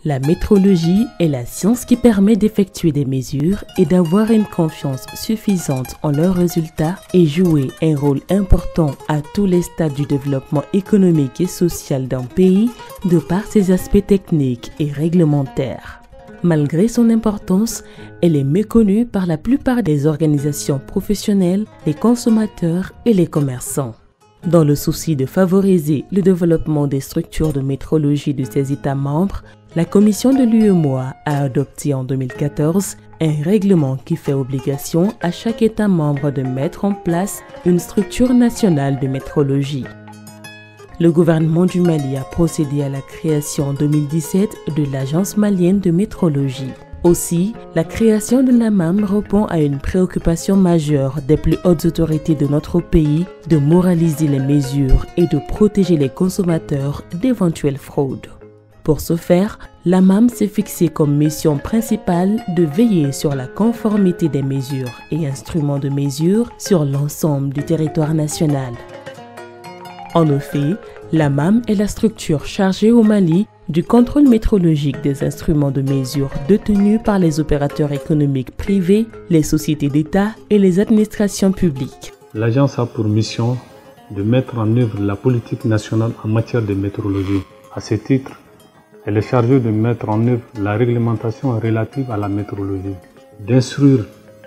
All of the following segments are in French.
La métrologie est la science qui permet d'effectuer des mesures et d'avoir une confiance suffisante en leurs résultats et jouer un rôle important à tous les stades du développement économique et social d'un pays de par ses aspects techniques et réglementaires. Malgré son importance, elle est méconnue par la plupart des organisations professionnelles, les consommateurs et les commerçants. Dans le souci de favoriser le développement des structures de métrologie de ses États membres, la Commission de l'UEMOA a adopté en 2014 un règlement qui fait obligation à chaque État membre de mettre en place une structure nationale de métrologie. Le gouvernement du Mali a procédé à la création en 2017 de l'Agence malienne de métrologie. Aussi, la création de l'AMAM répond à une préoccupation majeure des plus hautes autorités de notre pays de moraliser les mesures et de protéger les consommateurs d'éventuelles fraudes. Pour ce faire, l'AMAM s'est fixé comme mission principale de veiller sur la conformité des mesures et instruments de mesure sur l'ensemble du territoire national. En effet, l'AMAM est la structure chargée au Mali du contrôle métrologique des instruments de mesure détenus par les opérateurs économiques privés, les sociétés d'État et les administrations publiques. L'agence a pour mission de mettre en œuvre la politique nationale en matière de métrologie. À ce titre, elle est chargée de mettre en œuvre la réglementation relative à la métrologie, d'instruire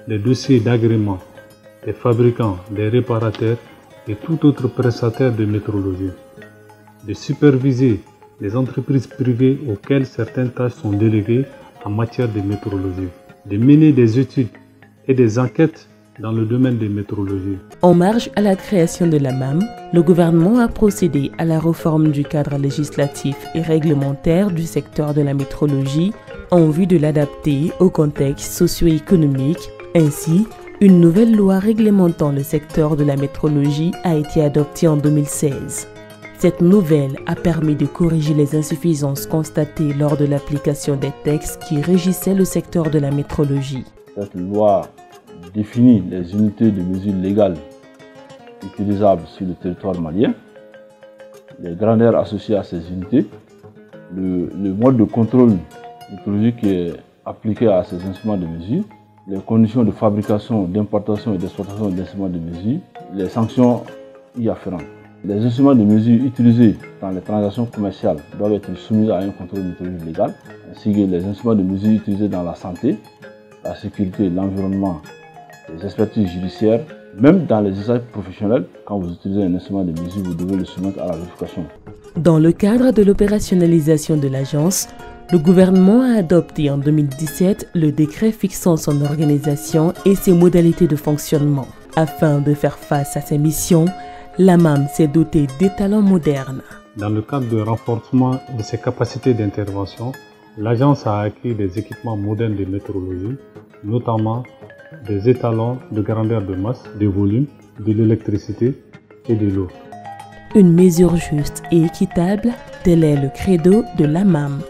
les dossiers d'agrément des fabricants, des réparateurs et tout autre prestataire de métrologie, de superviser les entreprises privées auxquelles certaines tâches sont déléguées en matière de métrologie, de mener des études et des enquêtes dans le domaine de métrologie. En marge à la création de l'AMAM, le gouvernement a procédé à la réforme du cadre législatif et réglementaire du secteur de la métrologie en vue de l'adapter au contexte socio-économique. Ainsi, une nouvelle loi réglementant le secteur de la métrologie a été adoptée en 2016. Cette nouvelle a permis de corriger les insuffisances constatées lors de l'application des textes qui régissaient le secteur de la métrologie. Cette loi définit les unités de mesure légales utilisables sur le territoire malien, les grandeurs associées à ces unités, le mode de contrôle métrologique qui est appliqué à ces instruments de mesure, les conditions de fabrication, d'importation et d'exploitation d'instruments de mesure, les sanctions y afférentes. Les instruments de mesure utilisés dans les transactions commerciales doivent être soumis à un contrôle métrologique légal, ainsi que les instruments de mesure utilisés dans la santé, la sécurité, l'environnement, les expertises judiciaires, même dans les usages professionnels. Quand vous utilisez un instrument de mesure, vous devez le soumettre à la vérification. Dans le cadre de l'opérationnalisation de l'agence, le gouvernement a adopté en 2017 le décret fixant son organisation et ses modalités de fonctionnement. Afin de faire face à ses missions, l'AMAM s'est dotée d'étalons modernes. Dans le cadre du renforcement de ses capacités d'intervention, l'agence a acquis des équipements modernes de métrologie, notamment des étalons de grandeur de masse, de volume, de l'électricité et de l'eau. Une mesure juste et équitable, tel est le credo de l'AMAM.